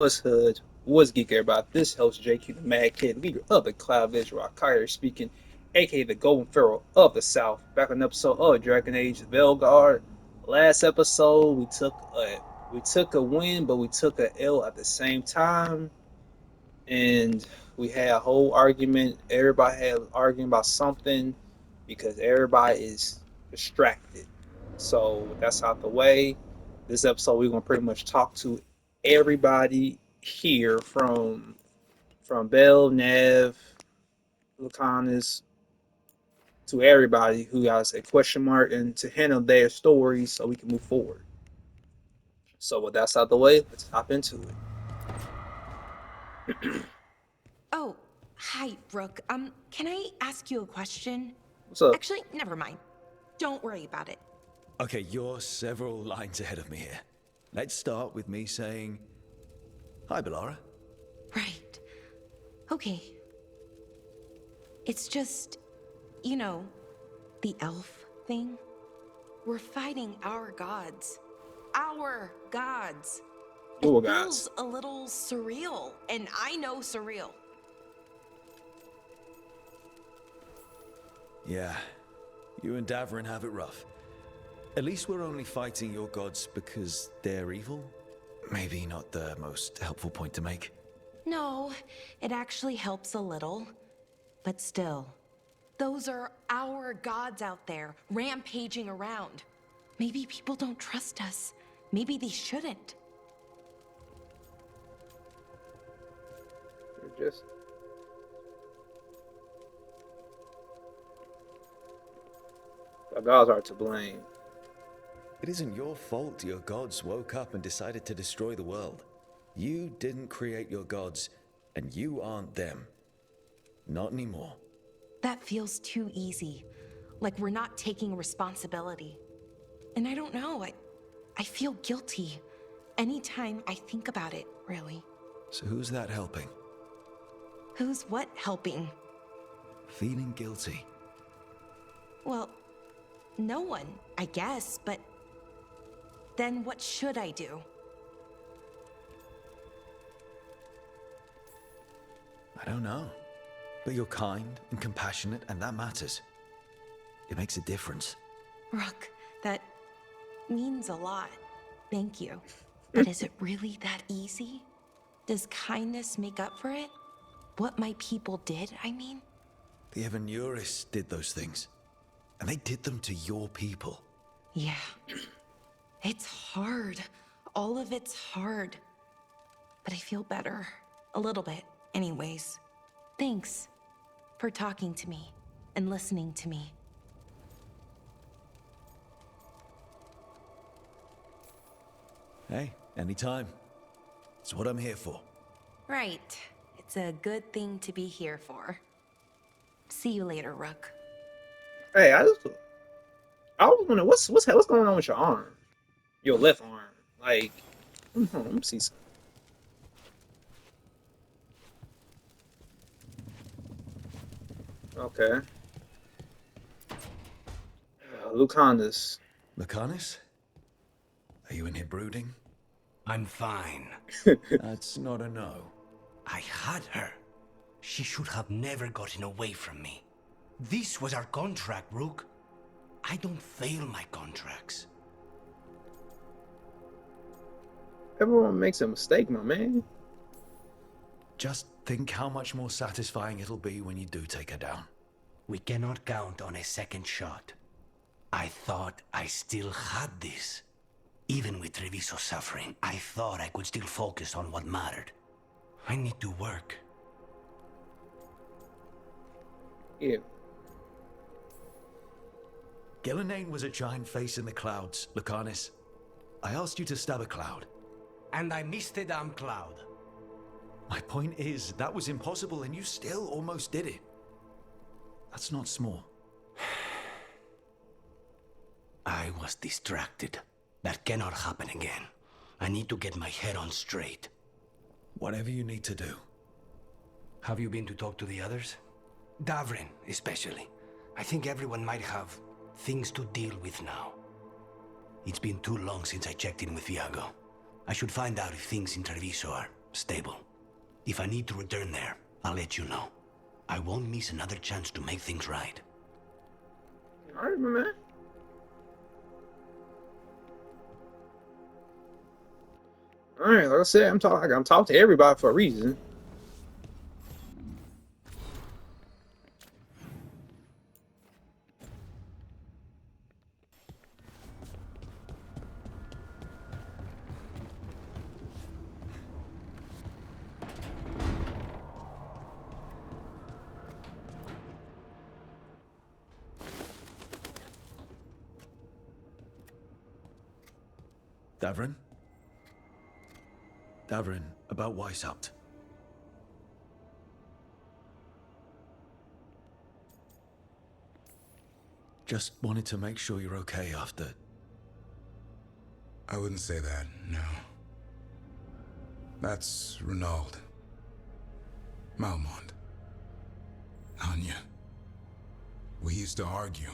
What's Hood? What's Geek Everybody? This host JQ the Mad Kid, leader of the Cloud Visual Kyrie speaking, aka the Golden Pharaoh of the South. Back on an episode of Dragon Age Veilguard. Last episode we took a win, but we took a L at the same time, and we had a whole argument. Everybody had arguing about something because everybody is distracted. So that's out the way. This episode, we're gonna pretty much talk to everybody here from Bell, Nev, Lucanus, to everybody who has a question mark and to handle their stories so we can move forward. So with that out the way, let's hop into it. Oh, hi, Brooke. Can I ask you a question? What's up? Actually, never mind. Don't worry about it. Okay, you're several lines ahead of me here. Let's start with me saying, hi, Bellara. Right. Okay. It's just, you know, the elf thing. We're fighting our gods. Our gods. Your It guys. feels a little surreal, and I know surreal. Yeah, you and Davrin have it rough. At least we're only fighting your gods because they're evil? Maybe not the most helpful point to make. No, it actually helps a little. But still, those are our gods out there, rampaging around. Maybe people don't trust us. Maybe they shouldn't. You're just the gods are to blame. It isn't your fault your gods woke up and decided to destroy the world. You didn't create your gods, and you aren't them. Not anymore. That feels too easy. Like we're not taking responsibility. And I don't know, I feel guilty anytime I think about it, really. So who's that helping? Who's what helping? Feeling guilty. Well, no one, I guess, but then what should I do? I don't know. But you're kind and compassionate, and that matters. It makes a difference. Rook, that means a lot. Thank you. But is it really that easy? Does kindness make up for it? What my people did, I mean? The Evanuris did those things. And they did them to your people. Yeah. It's hard. All of it's hard. But I feel better. A little bit, anyways. Thanks for talking to me and listening to me. Hey, anytime. It's what I'm here for. Right. It's a good thing to be here for. See you later, Rook. Hey, I was wondering what's going on with your arm, your left arm. Like, hold on, let me see something. Okay, Lucanus. Lucanus? Are you in here brooding? I'm fine. That's not a no. I had her. She should have never gotten away from me. This was our contract, Rook. I don't fail my contracts. Everyone makes a mistake, my man. Just think how much more satisfying it'll be when you do take her down. We cannot count on a second shot. I thought I still had this. Even with Treviso suffering, I thought I could still focus on what mattered. I need to work. Yeah. Gillenane was a giant face in the clouds, Lucanus. I asked you to stab a cloud. And I missed the damn cloud. My point is, that was impossible and you still almost did it. That's not small. I was distracted. That cannot happen again. I need to get my head on straight. Whatever you need to do. Have you been to talk to the others? Davrin, especially. I think everyone might have things to deal with now. It's been too long since I checked in with Viago. I should find out if things in Treviso are stable. If I need to return there, I'll let you know. I won't miss another chance to make things right. All right, my man. All right, like I said, I'm talking to everybody for a reason. Davrin? Davrin, about Weishaupt. Just wanted to make sure you're okay after... I wouldn't say that, no. That's Renaud. Malmont. Anya. We used to argue.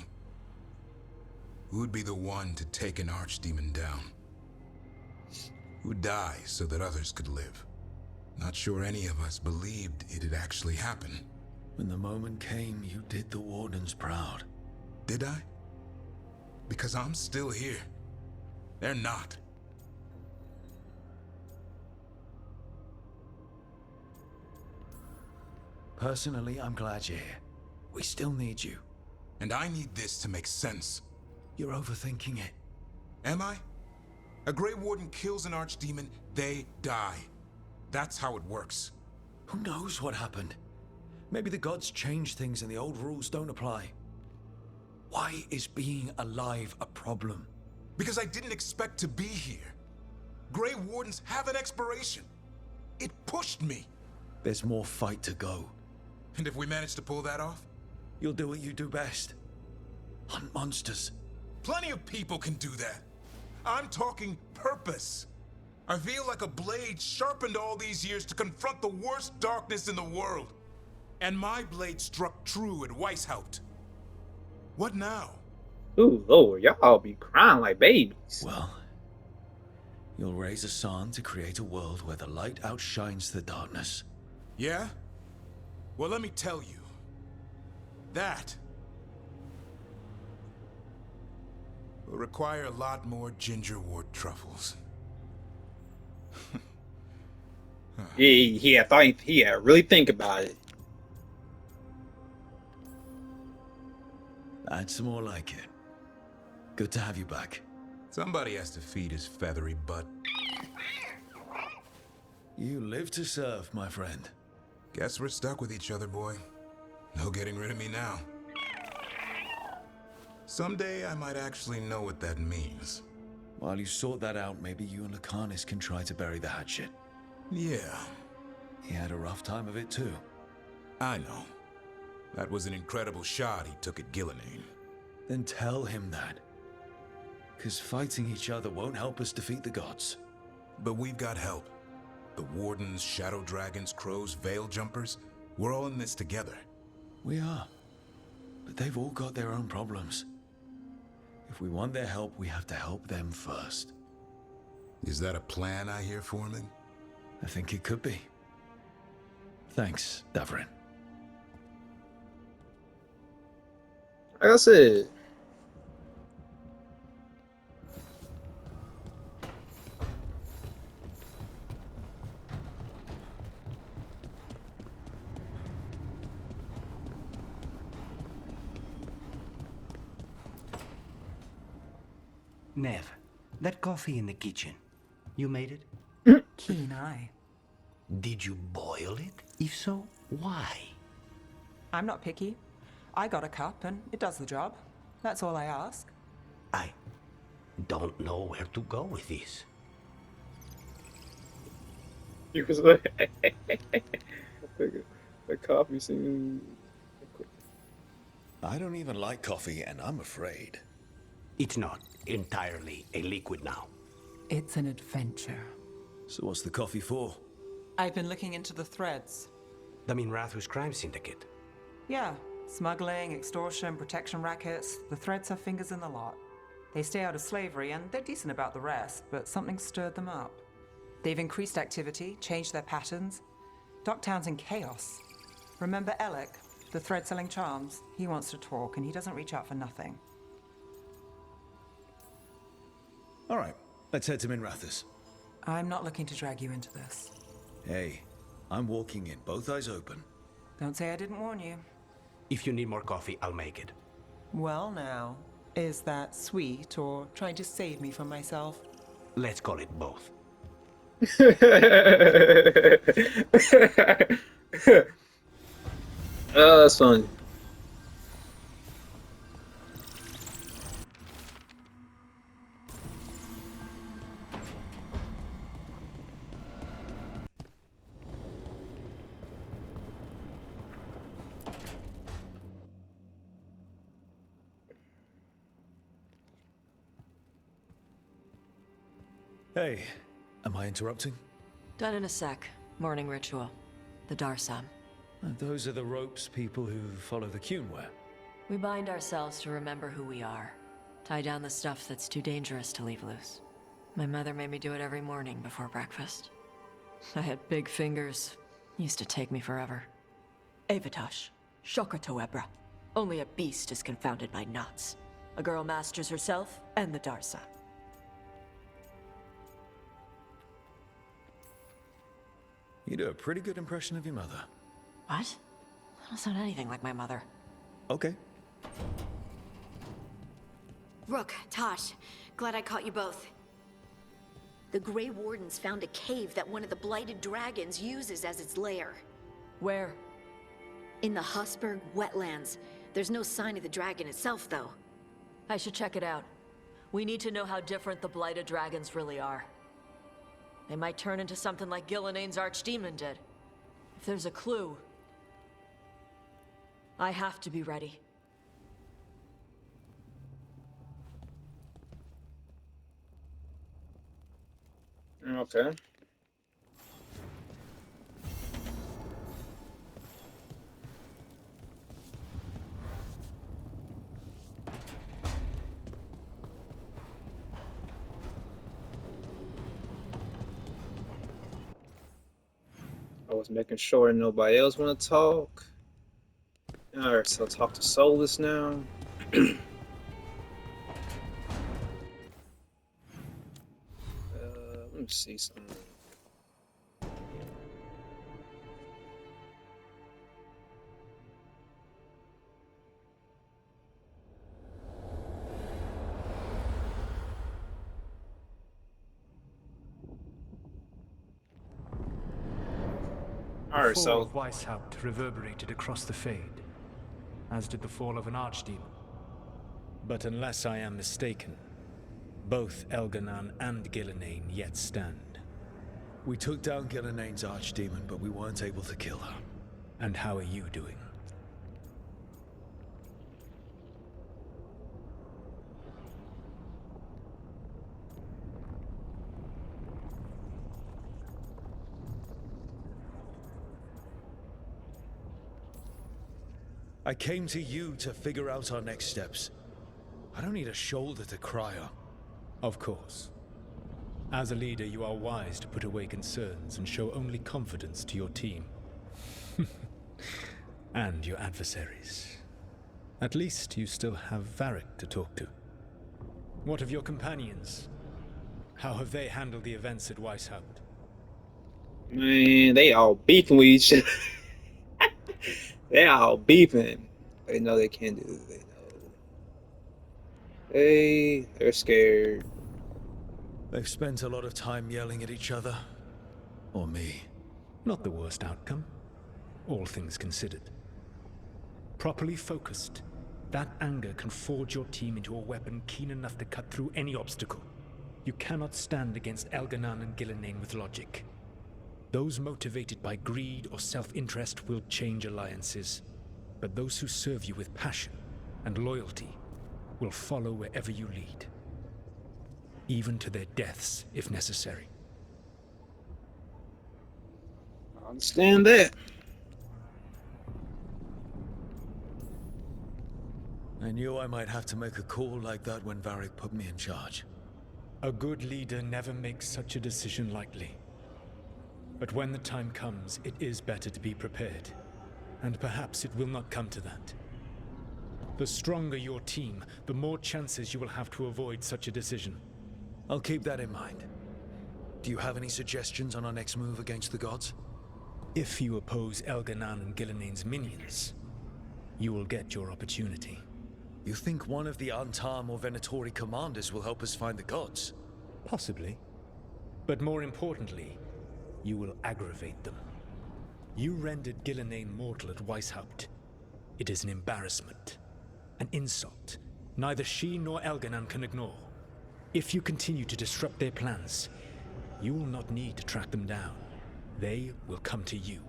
Who'd be the one to take an archdemon down? Who'd die so that others could live? Not sure any of us believed it'd actually happen. When the moment came, you did the Wardens proud. Did I? Because I'm still here. They're not. Personally, I'm glad you're here. We still need you. And I need this to make sense. You're overthinking it. Am I? A Grey Warden kills an archdemon, they die. That's how it works. Who knows what happened? Maybe the gods changed things and the old rules don't apply. Why is being alive a problem? Because I didn't expect to be here. Grey Wardens have an expiration. It pushed me. There's more fight to go. And if we manage to pull that off? You'll do what you do best. Hunt monsters. Plenty of people can do that. I'm talking purpose. I feel like a blade sharpened all these years to confront the worst darkness in the world. And my blade struck true at Weishaupt. What now? Ooh, Lord, y'all be crying like babies. Well, you'll raise a son to create a world where the light outshines the darkness. Yeah? Well, let me tell you. That will require a lot more gingerwort truffles. Yeah, I thought he had to really think about it. That's more like it. Good to have you back. Somebody has to feed his feathery butt. You live to serve, my friend. Guess we're stuck with each other, boy. No getting rid of me now. Someday I might actually know what that means. While you sort that out, maybe you and Lucanus can try to bury the hatchet. Yeah, He had a rough time of it too. I know. That was an incredible shot he took at Gillenane. Then tell him that. 'Cause fighting each other won't help us defeat the gods. But we've got help. The Wardens, Shadow Dragons, Crows, Veil Jumpers, we're all in this together. We are. But they've all got their own problems. If we want their help, we have to help them first. Is that a plan I hear forming? I think it could be. Thanks, Davrin. Like I said, Nev, that coffee in the kitchen, you made it? Keen eye. Did you boil it? If so, why? I'm not picky. I got a cup and it does the job. That's all I ask. I don't know where to go with this. you was like, the coffee scene. I don't even like coffee, and I'm afraid. It's not entirely a liquid now. It's an adventure. So what's the coffee for? I've been looking into the threads. The Minrathus crime syndicate. Yeah, smuggling, extortion, protection rackets. The threads have fingers in the lot. They stay out of slavery and they're decent about the rest, but something stirred them up. They've increased activity, changed their patterns. Docktown's in chaos. Remember Alec, the thread-selling charms? He wants to talk, and he doesn't reach out for nothing. All right, let's head to Minrathous. I'm not looking to drag you into this. Hey, I'm walking in, both eyes open. Don't say I didn't warn you. If you need more coffee, I'll make it. Well now, is that sweet or trying to save me from myself? Let's call it both. Oh, that's funny. Hey, am I interrupting? Done in a sec. Morning ritual. The Darsam. Those are the ropes people who follow the Qun wear. We bind ourselves to remember who we are. Tie down the stuff that's too dangerous to leave loose. My mother made me do it every morning before breakfast. I had big fingers. Used to take me forever. Avatosh. Shokotoebra. Only a beast is confounded by knots. A girl masters herself and the Darsam. You do a pretty good impression of your mother. What? I don't sound anything like my mother. Okay. Rook, Tosh, glad I caught you both. The Grey Wardens found a cave that one of the Blighted Dragons uses as its lair. Where? In the Husberg wetlands. There's no sign of the dragon itself, though. I should check it out. We need to know how different the Blighted Dragons really are. They might turn into something like Gillenane's archdemon did. If there's a clue, I have to be ready. Okay. I was making sure nobody else want to talk. Alright, so I'll talk to Solus now. Let me see something. Alright, The fall so of Weishaupt reverberated across the Fade, as did the fall of an archdemon. But unless I am mistaken, both Elganan and Gillenane yet stand. We took down Gillenane's archdemon, but we weren't able to kill her. And how are you doing? I came to you to figure out our next steps. I don't need a shoulder to cry on. Of course. As a leader, you are wise to put away concerns and show only confidence to your team. And your adversaries. At least you still have Varric to talk to. What of your companions? How have they handled the events at Weishaupt? man, they all beefing with each other. They all beefing. They know they can't do it. They know. They're scared. They've spent a lot of time yelling at each other. Or me. Not the worst outcome, all things considered. Properly focused, that anger can forge your team into a weapon keen enough to cut through any obstacle. You cannot stand against Elganan and Gillenane with logic. Those motivated by greed or self-interest will change alliances, but those who serve you with passion and loyalty will follow wherever you lead, even to their deaths if necessary. I understand that. I knew I might have to make a call like that when Varric put me in charge. A good leader never makes such a decision lightly. But when the time comes, it is better to be prepared. And perhaps it will not come to that. The stronger your team, the more chances you will have to avoid such a decision. I'll keep that in mind. Do you have any suggestions on our next move against the gods? If you oppose Elganan and Gilnenain's minions, you will get your opportunity. You think one of the Antam or Venatori commanders will help us find the gods? Possibly. But more importantly, you will aggravate them. You rendered Gilnenain mortal at Weishaupt. It is an embarrassment. An insult. Neither she nor Elganan can ignore. If you continue to disrupt their plans, you will not need to track them down. They will come to you.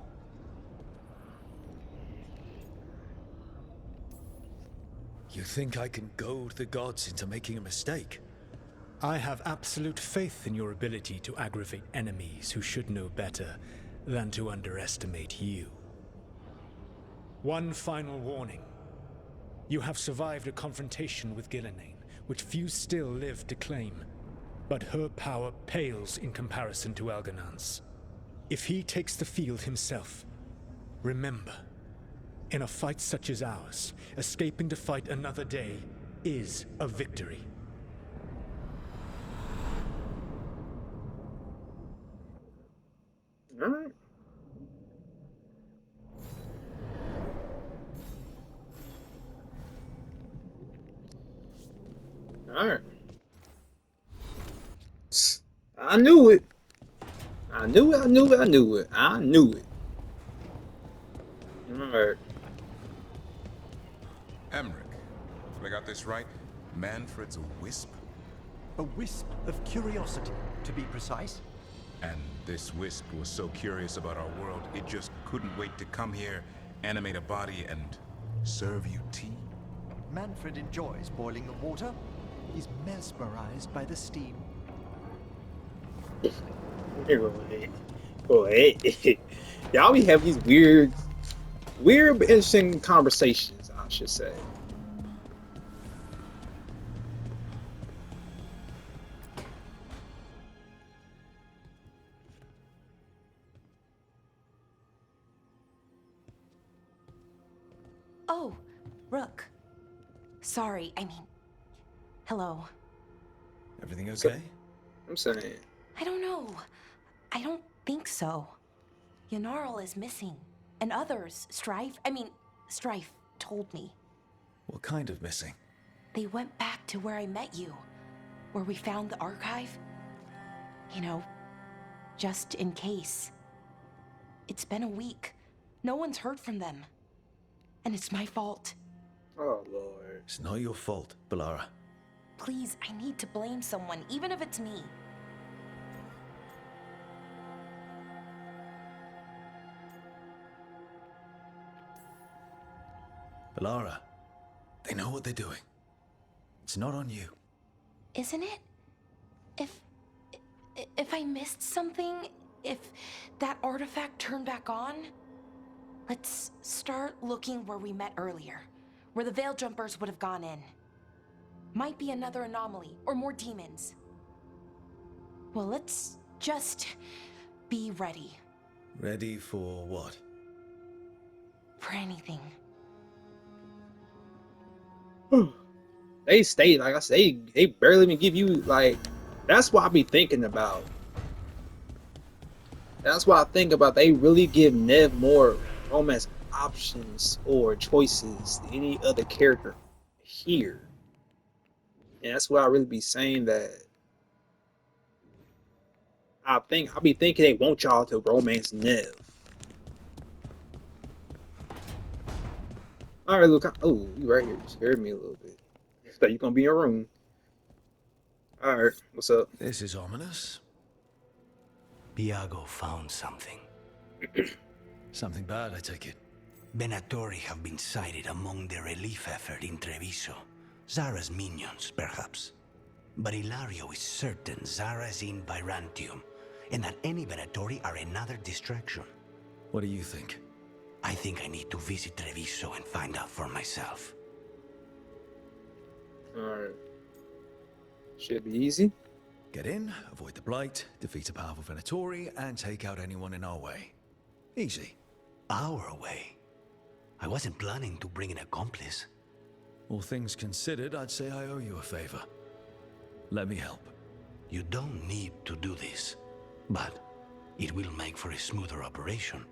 You think I can goad the gods into making a mistake? I have absolute faith in your ability to aggravate enemies who should know better than to underestimate you. One final warning. You have survived a confrontation with Gilnenain, which few still live to claim. But her power pales in comparison to Elganan's. If he takes the field himself, remember, in a fight such as ours, escaping to fight another day is a victory. Alright. Alright. I knew it. I knew it. Alright. Emmerich, if I got this right, Manfred's a wisp? A wisp of curiosity, to be precise. And this wisp was so curious about our world, it just couldn't wait to come here, animate a body, and serve you tea? Manfred enjoys boiling the water. He's mesmerized by the steam. Boy, y'all be having these weird but interesting conversations, I should say. Oh, Rook. Sorry, I mean, hello. Everything okay? I'm saying. I don't know. I don't think so. Yanarl is missing. And others, Strife told me. What kind of missing? They went back to where I met you. Where we found the archive. You know, just in case. It's been a week. No one's heard from them. And it's my fault. Oh, Lord. It's not your fault, Balara. Please, I need to blame someone, even if it's me. Balara, they know what they're doing. It's not on you. Isn't it? If I missed something, if that artifact turned back on, let's start looking where we met earlier, where the Veil Jumpers would have gone in. Might be another anomaly, or more demons. Well, let's just be ready. Ready for what? For anything. They stay, like I say, they barely even give you, like, that's what I be thinking about. That's what I think about. They really give Nev more romance options or choices than any other character here. And that's why I really be saying that I be thinking they want y'all to romance Nev. Alright, look. Oh, you right here. You scared me a little bit. Thought you gonna be in your room. Alright, what's up? This is ominous. Biago found something. Something bad, I take it. Venatori have been sighted among the relief effort in Treviso. Zara's minions, perhaps. But Ilario is certain Zara is in Byrantium, and that any Venatori are another distraction. What do you think? I think I need to visit Treviso and find out for myself. Alright. Should be easy. Get in, avoid the Blight, defeat a powerful Venatori, and take out anyone in our way. Easy. Our way. I wasn't planning to bring an accomplice. All things considered, I'd say I owe you a favor. Let me help. You don't need to do this, but it will make for a smoother operation.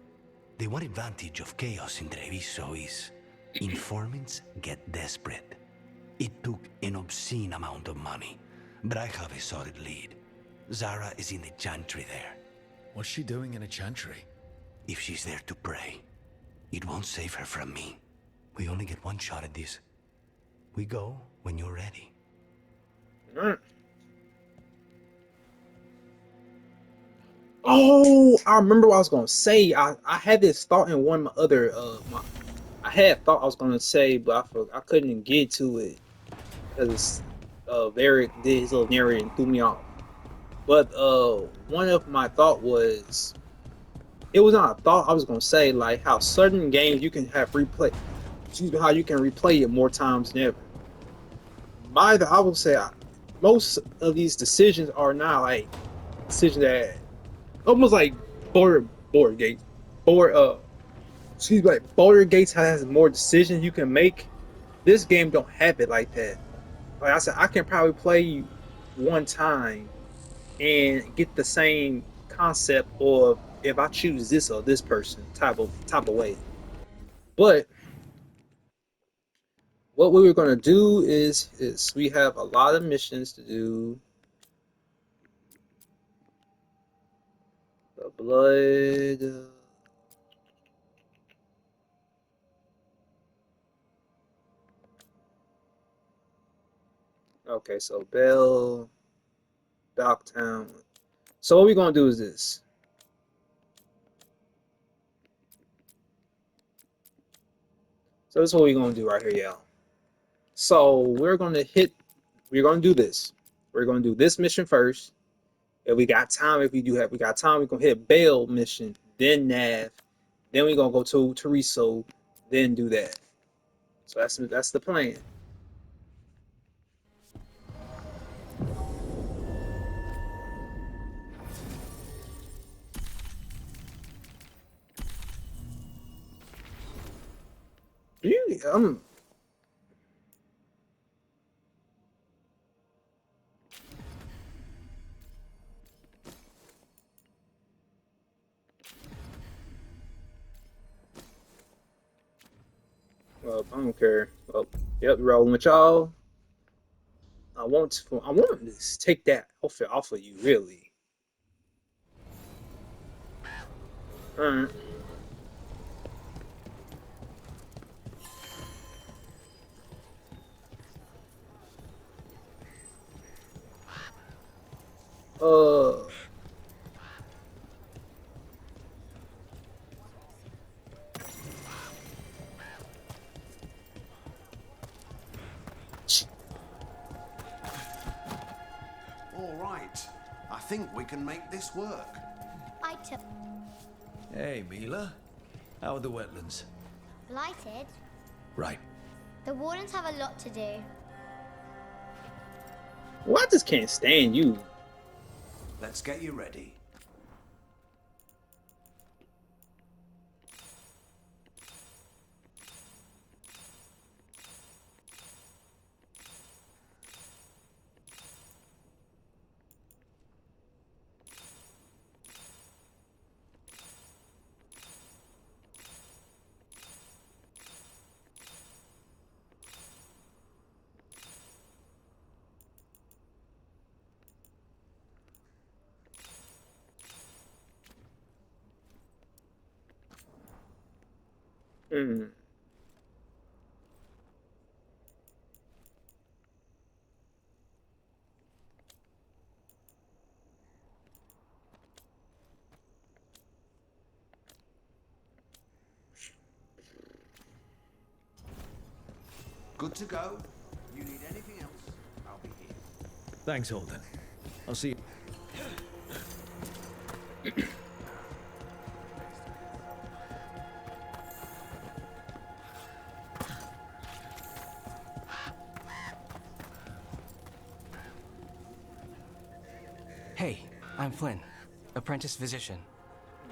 The one advantage of chaos in Treviso is informants get desperate. It took an obscene amount of money, but I have a solid lead. Zara is in the chantry there. What's she doing in a chantry? If she's there to pray, it won't save her from me. We only get one shot at this. We go when you're ready. Oh, I remember what I was gonna say. I had this thought in one of my other I had thought I was gonna say, but I couldn't get to it because Varric did his little narrating and threw me off. But one of my thought was, it was not a thought. I was gonna say like how certain games you can have replay. Excuse me, how you can replay it more times than ever. I would say most of these decisions are not like decisions that almost like border gates. Border gates has more decisions you can make. This game don't have it like that. Like I said, I can probably play one time and get the same concept of if I choose this or this person type of way. But what we were gonna do is we have a lot of missions to do. The blood. Okay, so Bell, Docktown. So what we're gonna do is this. So this is what we're gonna do right here, y'all. So we're gonna do this. We're gonna do this mission first. If we got time, we got time, we're gonna hit Bell mission, then Nav, then we're gonna go to Teresa, then do that. So that's the plan. You, well, I don't care. Well, yep, rolling with y'all. I want to take that outfit off of you, really. Alright. Uh All right. I think we can make this work. I took Hey, Mila. How are the wetlands? blighted. Right. The wardens have a lot to do. well, I just can't stand you. Let's get you ready. Hmm. Good to go. You need anything else? I'll be here. Thanks, Holden. I'll see you. I'm Flynn, apprentice physician.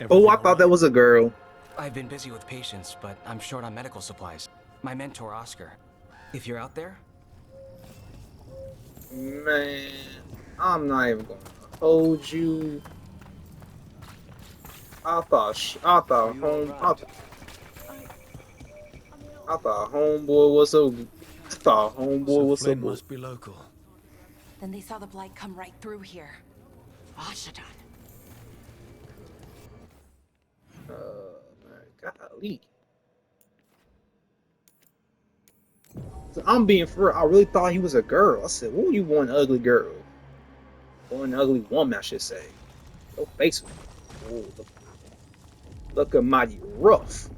Oh, I thought that was a girl. I've been busy with patients, but I'm short on medical supplies. My mentor, Oscar. If you're out there? Man, I'm not even gonna hold you. I thought homeboy was so. I thought homeboy was so. Flynn must be local. Then they saw the blight come right through here. Ashadan. Golly. So I'm being for real. I really thought he was a girl. I said, "What you want, ugly girl? Or an ugly woman, I should say." Your face. Oh, look mighty rough.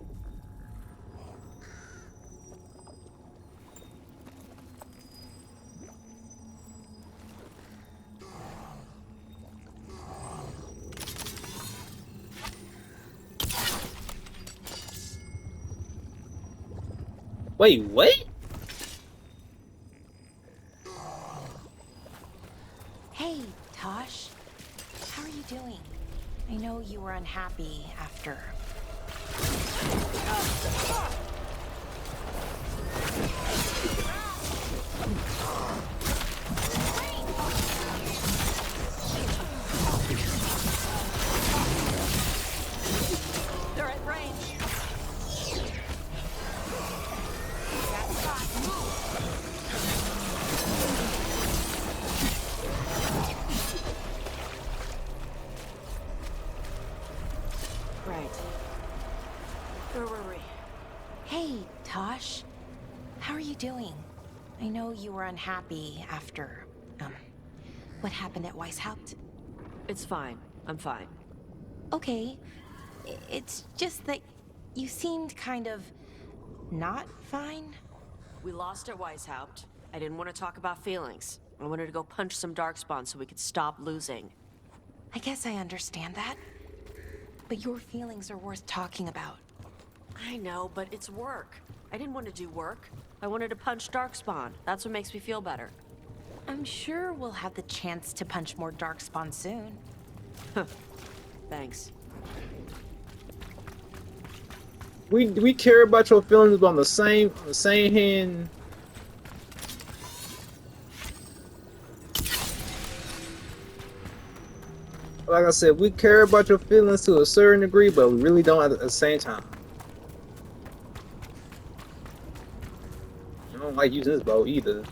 Wait. Hey, Tosh. How are you doing? I know you were unhappy after... They're at range. Right. Where were we? Hey, Tosh. How are you doing? I know you were unhappy after, what happened at Weishaupt? It's fine. I'm fine. Okay. It's just that you seemed kind of not fine. We lost at Weishaupt. I didn't want to talk about feelings. I wanted to go punch some darkspawn so we could stop losing. I guess I understand that. But your feelings are worth talking about. I know, but it's work. I didn't want to do work. I wanted to punch darkspawn. That's what makes me feel better. I'm sure we'll have the chance to punch more darkspawn soon. Thanks. We care about your feelings, but on the same hand. Like I said, we care about your feelings to a certain degree, but we really don't at the same time. I don't like using this bow either.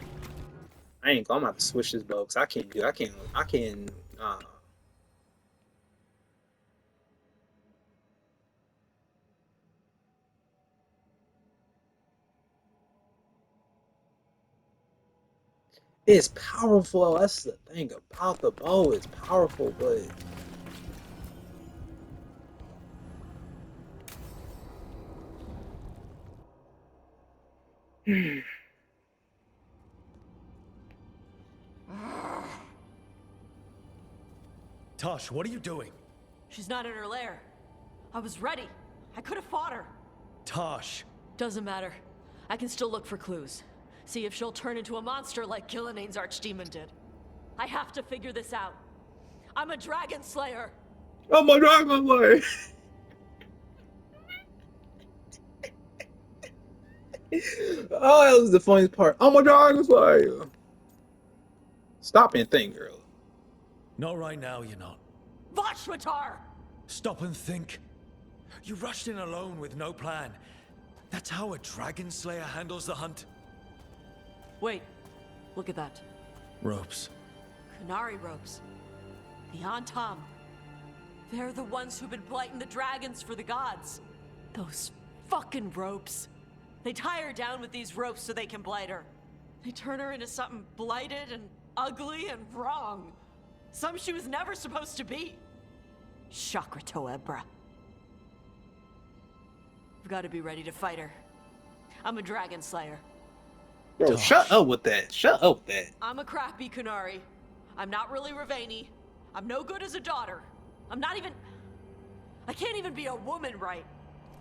I'm gonna have to switch this bow because I can't. It's powerful. That's the thing about the bow. It's powerful, but Tosh, what are you doing? She's not in her lair. I was ready. I could have fought her. Tosh! Doesn't matter. I can still look for clues. See if she'll turn into a monster like Gillian's archdemon did. I have to figure this out. I'm a dragon slayer. oh my dragon slayer! Oh, that was the funniest part. Oh my dragon slayer! Stop and think, girl. Not right now, you're not. Vashwatar! Stop and think. You rushed in alone with no plan. That's how a dragon slayer handles the hunt. Wait, look at that. Ropes. Kunari ropes. The Antam. They're the ones who've been blighting the dragons for the gods. Those fucking ropes. They tie her down with these ropes so they can blight her. They turn her into something blighted and ugly and wrong. Some she was never supposed to be. Chakra Toebra. I've got to be ready to fight her. I'm a dragon slayer. Bro, shut up with that. Shut up with that. I'm a crappy Kunari. I'm not really Ravani. I'm no good as a daughter. I'm not even... I can't even be a woman right.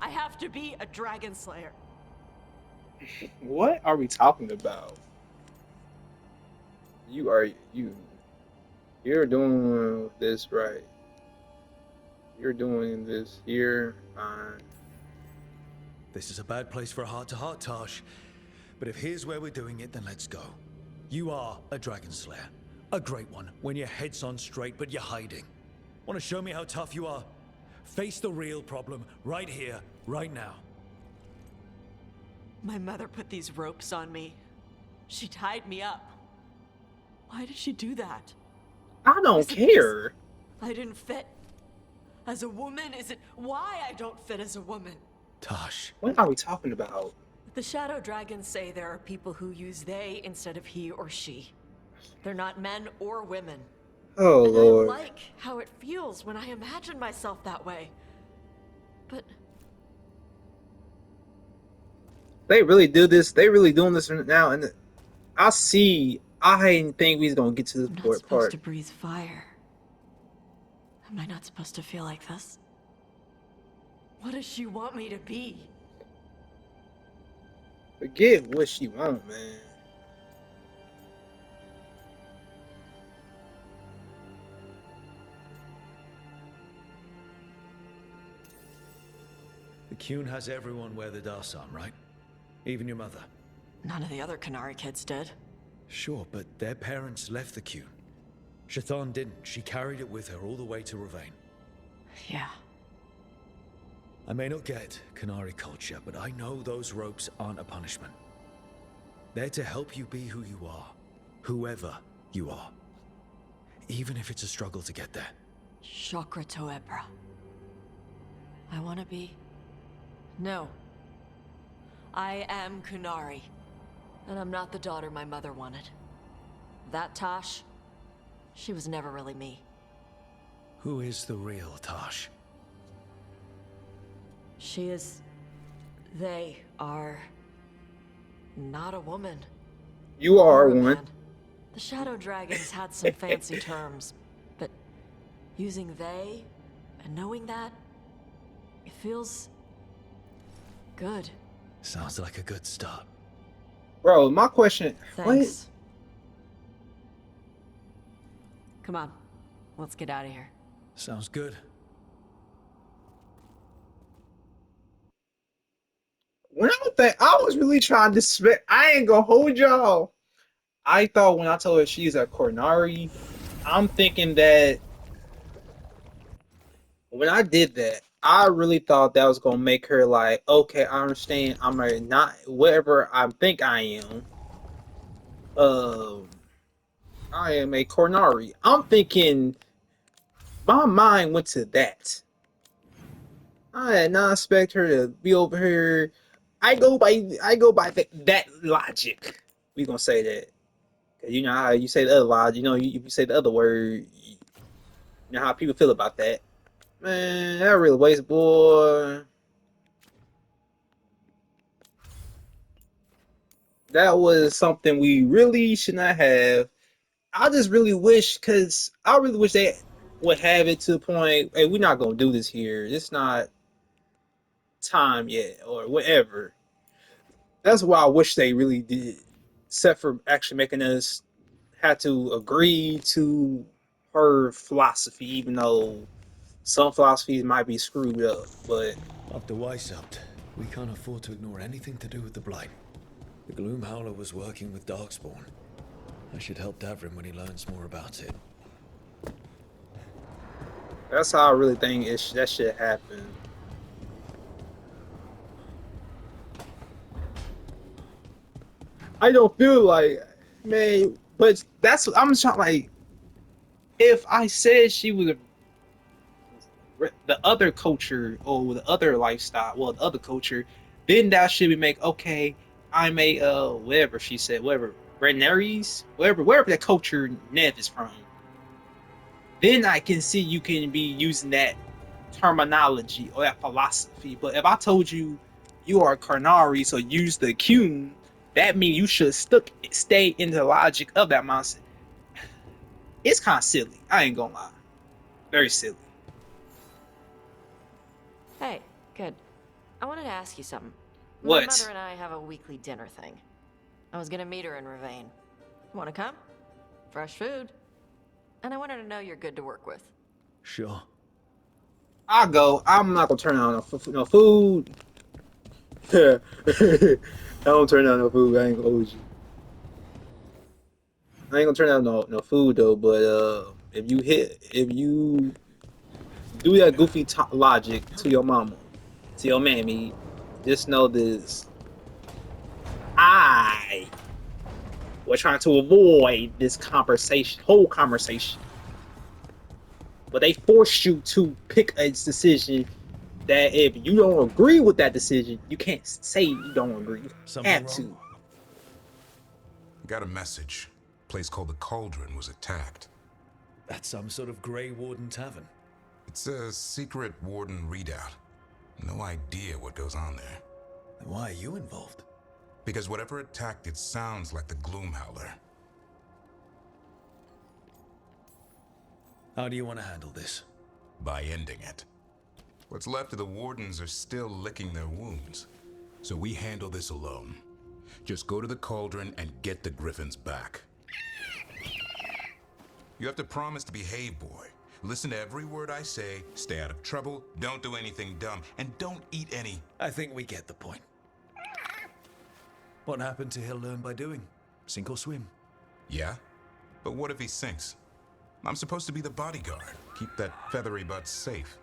I have to be a dragon slayer. What are we talking about? You You're doing this right. You're doing this here. Fine. This is a bad place for a heart-to-heart, Tosh. But if here's where we're doing it, then let's go. You are a dragon slayer. A great one, when your head's on straight, but you're hiding. Want to show me how tough you are? Face the real problem, right here, right now. My mother put these ropes on me. She tied me up. Why did she do that? I don't care. I didn't fit. As a woman, is it why I don't fit as a woman? Tosh. What are we talking about? The Shadow Dragons say there are people who use they instead of he or she. They're not men or women. Oh, and Lord. I like how it feels when I imagine myself that way. But They really do this. They really doing this now. And I didn't think we was going to get to this I'm not part. supposed to breathe fire. Am I not supposed to feel like this? What does she want me to be? Forget what she want, man. The Qun has everyone wear the Darsan, right? Even your mother. None of the other Canary kids did. Sure, but their parents left the Qun. Chthon didn't. She carried it with her all the way to Ravane. Yeah. I may not get Canary culture, but I know those ropes aren't a punishment. They're to help you be who you are. Whoever you are. Even if it's a struggle to get there. Chakra Toebra. I want to be... No. I am Kunari. And I'm not the daughter my mother wanted. That Tosh, she was never really me. Who is the real Tosh? She is... They are... not a woman. You are Or a one. man. The Shadow Dragons had some fancy terms, but using they and knowing that, it feels good. Sounds like a good start. Bro, my question... Thanks. Come on, let's get out of here. Sounds good. When I was really trying to spit, I ain't gonna hold y'all. I thought when I told her she's a Cornari, I'm thinking that when I did that, I really thought that was gonna make her like, okay, I understand. I'm a not whatever I think I am. I am a Cornari. I'm thinking. My mind went to that. I did not expect her to be over here. I go by that logic. We gonna say that. Cause you know how you say the other logic. You know, if you say the other word, you know how people feel about that. Man, that really waste, boy. That was something we really should not have. I just really wish, cause I really wish they would have it to the point. Hey, we're not gonna do this here. It's not time yet, or whatever. That's why I wish they really did, except for actually making us have to agree to her philosophy, even though some philosophies might be screwed up. But After Weishaupt, we can't afford to ignore anything to do with the Blight. The Gloom Howler was working with Darkspawn. I should help Davrin when he learns more about it. that's how I really think that should happen. I don't feel like, man, but that's what I'm trying. Like, if I said she was the other culture or the other lifestyle, well, the other culture, then that should be make okay. I'm a whatever she said, whatever Renaries, wherever that culture Nev is from. Then I can see you can be using that terminology or that philosophy. But if I told you you are Karnari, so use the Qun, that means you should stay in the logic of that mindset. It's kind of silly. I ain't gonna lie. Very silly. Hey, good. I wanted to ask you something. What? My mother and I have a weekly dinner thing. I was gonna meet her in Ravane. Want to come? Fresh food. And I wanted to know you're good to work with. Sure. I go. I'm not gonna turn on no food. I don't turn down no food. I ain't gonna hold you. I ain't gonna turn down no food though. But if you do that goofy logic to your mama, to your mammy, just know this. I was trying to avoid this whole conversation. But they force you to pick a decision that if you don't agree with that decision, you can't say you don't agree. You have to. Got a message. A place called the Cauldron was attacked. That's some sort of Grey Warden tavern. It's a secret Warden readout. No idea what goes on there. Then why are you involved? Because whatever attacked it sounds like the Gloom Howler. How do you want to handle this? By ending it. What's left of the Wardens are still licking their wounds. So we handle this alone. Just go to the Cauldron and get the Griffins back. You have to promise to behave, boy. Listen to every word I say, stay out of trouble, don't do anything dumb, and don't eat any. I think we get the point. What happened to he'll learn by doing? Sink or swim? Yeah? But what if he sinks? I'm supposed to be the bodyguard. Keep that feathery butt safe.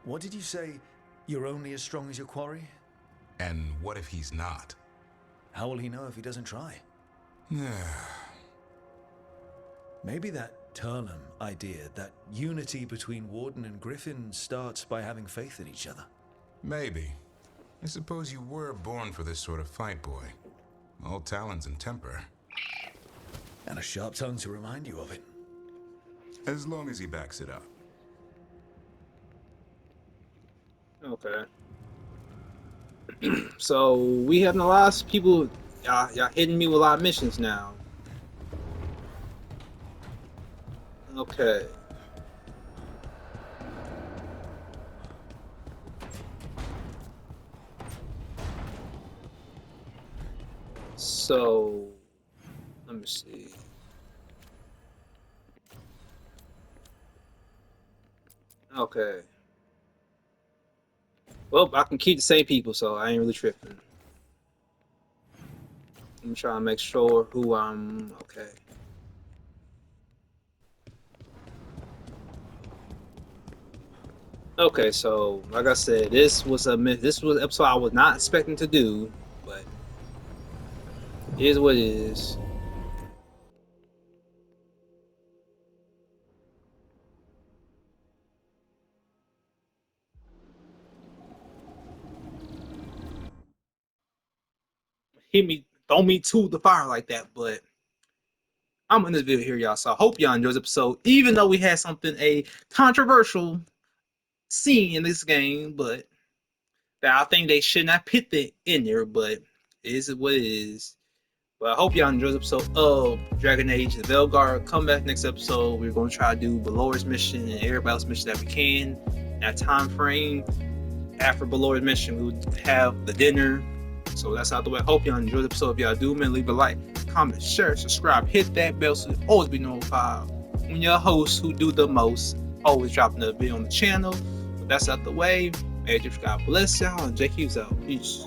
What did you say? You're only as strong as your quarry? And what if he's not? How will he know if he doesn't try? Maybe that Turnham idea, that unity between Warden and Griffin starts by having faith in each other. Maybe. I suppose you were born for this sort of fight, boy. All talons and temper. And a sharp tongue to remind you of it. As long as he backs it up. Okay. So we have a lot of people. Y'all hitting me with a lot of missions now. Okay. So let me see. Okay. Well, I can keep the same people, so I ain't really tripping. I'm trying to make sure who I'm. Okay. Okay, so like I said, this was an episode I was not expecting to do, but it is what it is. Throw me to the fire like that, but I'm in this video here, y'all. So I hope y'all enjoyed this episode, even though we had a controversial scene in this game, but that I think they should not put that in there, but it is what it is. But I hope y'all enjoyed this episode of Dragon Age, the Veilguard. Come back next episode. We're going to try to do Belor's mission and everybody else's mission that we can. In that time frame, after Belor's mission, we would have the dinner. So that's out the way. I hope y'all enjoyed the episode. If y'all do, man, leave a like, comment, share, subscribe, hit that bell so you always be notified when your hosts who do the most always dropping a video on the channel. But that's out the way. May God bless y'all, and JQ's out. Peace.